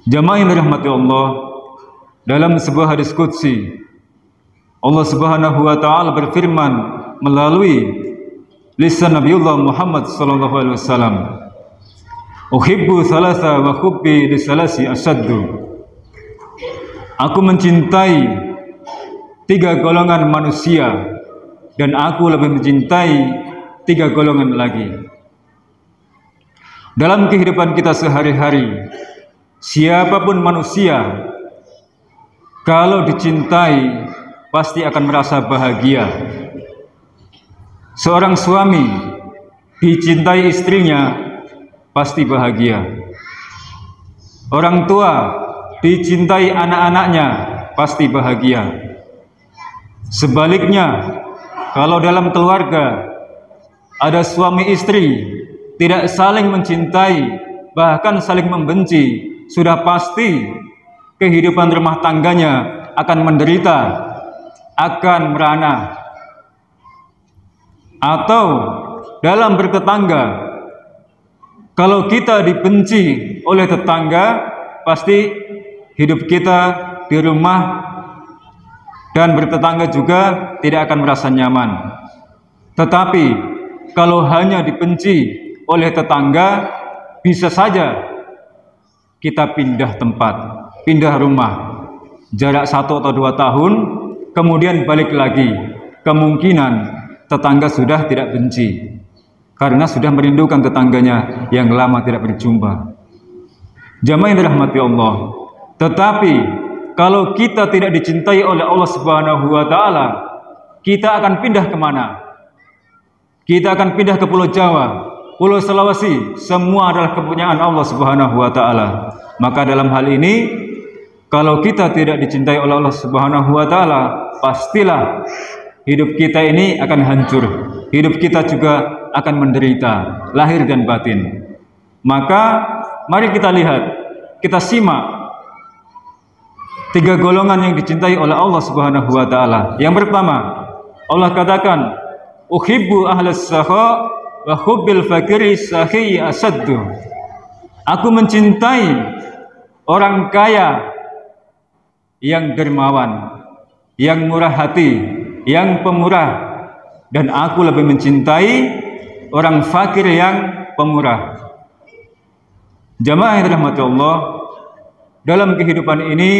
Jamaah yang dirahmati Allah, dalam sebuah hadis qudsi Allah Subhanahu wa taala berfirman melalui lisan Nabiullah Muhammad sallallahu alaihi wasallam, "Uhibbu thalatha wa hubbi li salasi asaddu." Aku mencintai tiga golongan manusia dan aku lebih mencintai tiga golongan lagi. Dalam kehidupan kita sehari-hari, siapapun manusia kalau dicintai pasti akan merasa bahagia. Seorang suami dicintai istrinya pasti bahagia. Orang tua dicintai anak-anaknya pasti bahagia. Sebaliknya, kalau dalam keluarga ada suami istri tidak saling mencintai, bahkan saling membenci, sudah pasti kehidupan rumah tangganya akan menderita, akan merana. Atau dalam bertetangga, kalau kita dibenci oleh tetangga, pasti hidup kita di rumah dan bertetangga juga tidak akan merasa nyaman. Tetapi kalau hanya dibenci oleh tetangga, bisa saja kita pindah tempat, pindah rumah, jarak 1 atau 2 tahun, kemudian balik lagi. Kemungkinan tetangga sudah tidak benci, karena sudah merindukan tetangganya yang lama tidak berjumpa. Jamaah yang dirahmati Allah, tetapi kalau kita tidak dicintai oleh Allah Subhanahu wa taala, kita akan pindah kemana? Kita akan pindah ke Pulau Jawa, Pulau Sulawesi, semua adalah kepunyaan Allah Subhanahu wa taala. Maka dalam hal ini, kalau kita tidak dicintai oleh Allah Subhanahu wa taala, pastilah hidup kita ini akan hancur. Hidup kita juga akan menderita, lahir dan batin. Maka mari kita lihat, kita simak tiga golongan yang dicintai oleh Allah Subhanahu wa taala. Yang pertama, Allah katakan, "Uhibbu ahlas sakha wa hubbil fakiri sahi asaddu." Aku mencintai orang kaya yang dermawan, yang murah hati, yang pemurah, dan aku lebih mencintai orang fakir yang pemurah. Jamaah yang dirahmati Allah, dalam kehidupan ini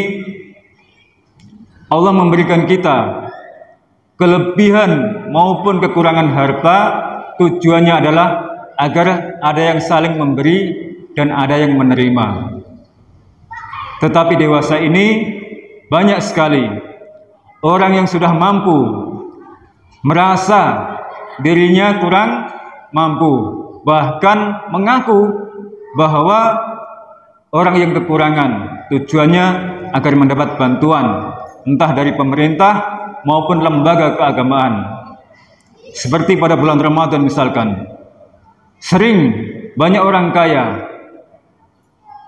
Allah memberikan kita kelebihan maupun kekurangan harta, tujuannya adalah agar ada yang saling memberi dan ada yang menerima. Tetapi dewasa ini banyak sekali orang yang sudah mampu merasa dirinya kurang mampu, bahkan mengaku bahwa orang yang kekurangan tujuannya agar mendapat bantuan entah dari pemerintah maupun lembaga keagamaan. Seperti pada bulan Ramadan misalkan, sering banyak orang kaya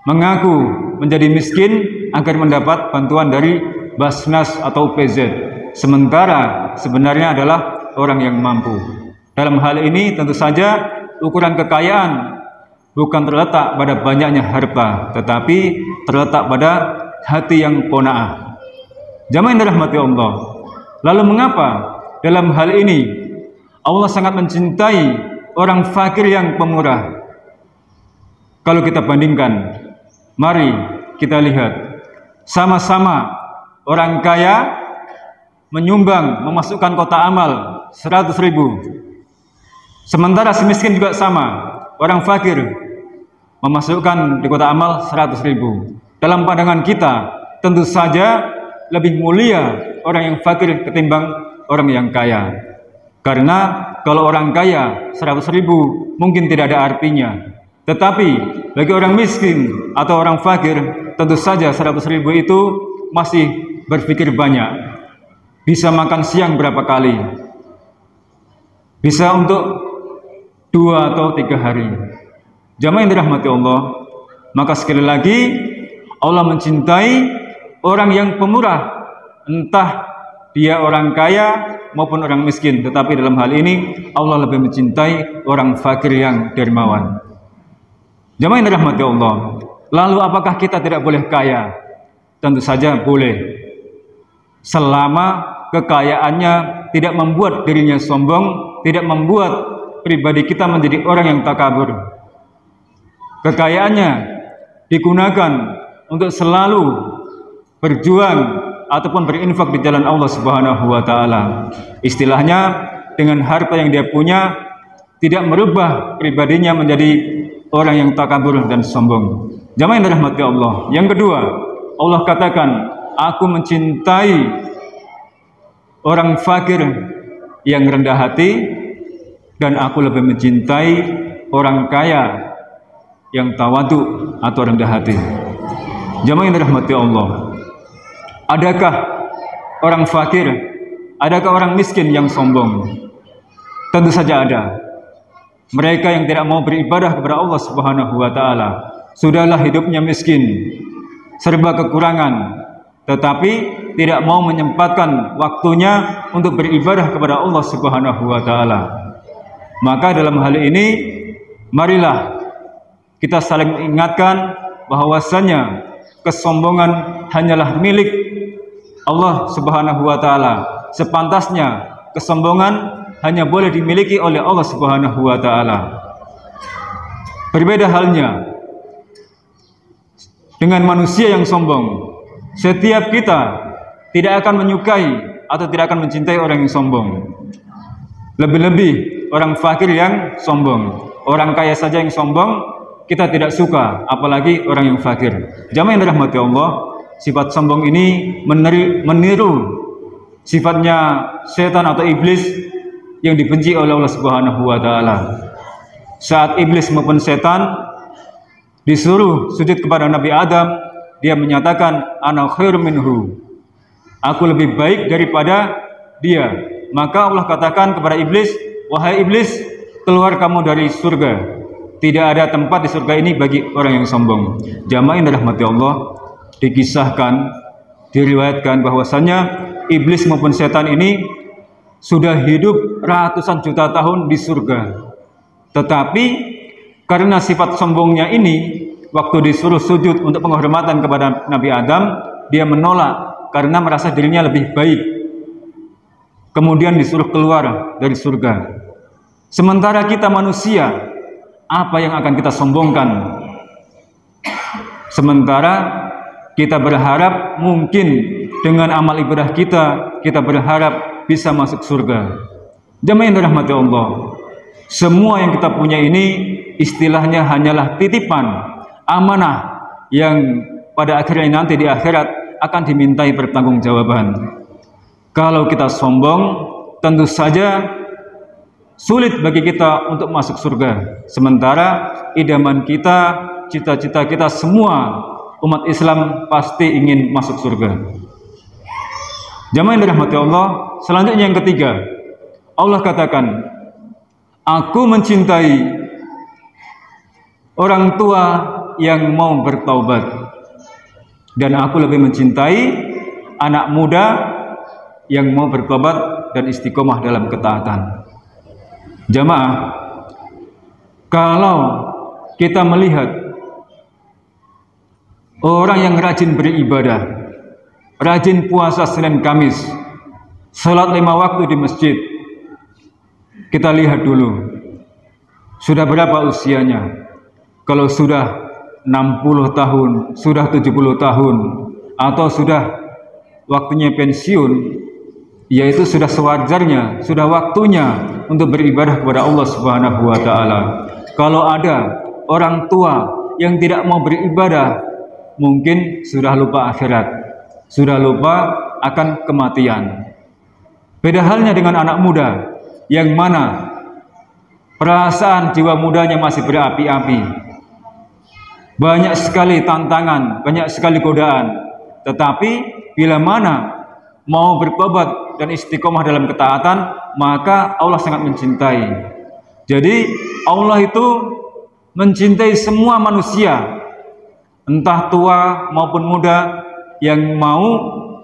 mengaku menjadi miskin agar mendapat bantuan dari Basnas atau PZ, sementara sebenarnya adalah orang yang mampu. Dalam hal ini tentu saja ukuran kekayaan bukan terletak pada banyaknya harta, tetapi terletak pada hati yang qanaah. Jamaah yang dirahmati Allah, lalu mengapa dalam hal ini Allah sangat mencintai orang fakir yang pemurah? Kalau kita bandingkan, mari kita lihat, sama-sama orang kaya menyumbang, memasukkan kotak amal 100.000, sementara si miskin juga sama, orang fakir memasukkan di kotak amal 100.000. Dalam pandangan kita tentu saja lebih mulia orang yang fakir ketimbang orang yang kaya. Karena kalau orang kaya 100.000 mungkin tidak ada artinya, tetapi bagi orang miskin atau orang fakir tentu saja 100.000 itu masih berpikir banyak. Bisa makan siang berapa kali, bisa untuk 2 atau 3 hari. Jamaah yang dirahmati Allah, maka sekali lagi Allah mencintai orang yang pemurah, entah dia orang kaya maupun orang miskin, tetapi dalam hal ini Allah lebih mencintai orang fakir yang dermawan. Jamaah yang dirahmati Allah, Lalu apakah kita tidak boleh kaya? Tentu saja boleh, selama kekayaannya tidak membuat dirinya sombong, tidak membuat pribadi kita menjadi orang yang takabur. Kekayaannya digunakan untuk selalu berjuang ataupun berinfak di jalan Allah Subhanahu wa taala. Istilahnya, dengan harta yang dia punya tidak merubah pribadinya menjadi orang yang takabur dan sombong. Jamaah yang dirahmati Allah. Yang kedua, Allah katakan, aku mencintai orang fakir yang rendah hati, dan aku lebih mencintai orang kaya yang tawadu atau rendah hati. Jamaah yang dirahmati Allah, adakah orang fakir, adakah orang miskin yang sombong? Tentu saja ada. Mereka yang tidak mau beribadah kepada Allah Subhanahu wa taala, sudahlah hidupnya miskin, serba kekurangan, tetapi tidak mau menyempatkan waktunya untuk beribadah kepada Allah Subhanahu wa taala. Maka dalam hal ini, marilah kita saling mengingatkan bahwasanya kesombongan hanyalah milik Allah Subhanahu wa taala. Sepantasnya kesombongan hanya boleh dimiliki oleh Allah Subhanahu wa taala. Berbeda halnya dengan manusia yang sombong. Setiap kita tidak akan menyukai atau tidak akan mencintai orang yang sombong. Lebih-lebih orang fakir yang sombong. Orang kaya saja yang sombong kita tidak suka, apalagi orang yang fakir. Jamaah yang dirahmati Allah, sifat sombong ini meniru sifatnya setan atau iblis yang dibenci oleh Allah Subhanahu wa taala. Saat iblis maupun setan disuruh sujud kepada Nabi Adam, dia menyatakan, ana khair minhu, aku lebih baik daripada dia. Maka Allah katakan kepada iblis, wahai iblis, keluar kamu dari surga. Tidak ada tempat di surga ini bagi orang yang sombong. Jamaah yang dirahmati Allah, dikisahkan, diriwayatkan bahwasanya iblis maupun setan ini sudah hidup ratusan juta tahun di surga. Tetapi karena sifat sombongnya ini, waktu disuruh sujud untuk penghormatan kepada Nabi Adam, dia menolak karena merasa dirinya lebih baik. Kemudian disuruh keluar dari surga. Sementara kita manusia, apa yang akan kita sombongkan? Sementara kita berharap mungkin dengan amal ibadah kita berharap bisa masuk surga. Jamaah yang dirahmati Allah, semua yang kita punya ini istilahnya hanyalah titipan, amanah yang pada akhirnya nanti di akhirat akan dimintai pertanggungjawaban. Kalau kita sombong, tentu saja sulit bagi kita untuk masuk surga. Sementara idaman kita, cita-cita kita semua umat Islam pasti ingin masuk surga. Jamaah yang dirahmati Allah, selanjutnya yang ketiga, Allah katakan, aku mencintai orang tua yang mau bertaubat, dan aku lebih mencintai anak muda yang mau bertobat dan istiqomah dalam ketaatan. Jamaah, kalau kita melihat orang yang rajin beribadah, rajin puasa Senin Kamis, salat 5 waktu di masjid, kita lihat dulu sudah berapa usianya. Kalau sudah 60 tahun, sudah 70 tahun, atau sudah waktunya pensiun, yaitu sudah sewajarnya, sudah waktunya untuk beribadah kepada Allah Subhanahu wa taala. Kalau ada orang tua yang tidak mau beribadah, mungkin sudah lupa akhirat, sudah lupa akan kematian. Beda halnya dengan anak muda yang mana perasaan jiwa mudanya masih berapi-api. Banyak sekali tantangan, banyak sekali godaan. Tetapi bila mana mau bertobat dan istiqomah dalam ketaatan, maka Allah sangat mencintai. Jadi Allah itu mencintai semua manusia, entah tua maupun muda yang mau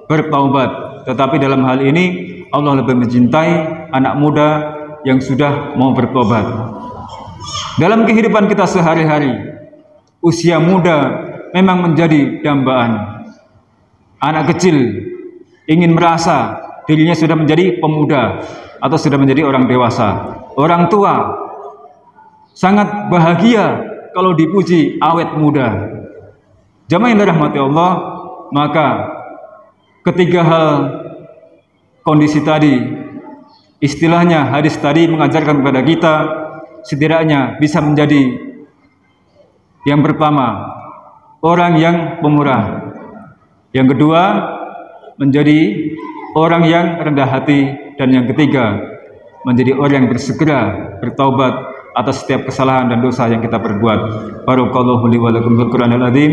bertaubat. Tetapi dalam hal ini Allah lebih mencintai anak muda yang sudah mau bertobat. Dalam kehidupan kita sehari-hari, usia muda memang menjadi dambaan. Anak kecil ingin merasa dirinya sudah menjadi pemuda atau sudah menjadi orang dewasa. Orang tua sangat bahagia kalau dipuji awet muda. Jamaah yang dirahmati Allah, maka ketiga hal kondisi tadi, istilahnya hadis tadi mengajarkan kepada kita setidaknya bisa menjadi yang pertama, orang yang pemurah. Yang kedua, menjadi orang yang rendah hati. Dan yang ketiga, menjadi orang yang bersegera bertaubat atas setiap kesalahan dan dosa yang kita perbuat. Barakallahu li wa lakum bil Qur'anil azim.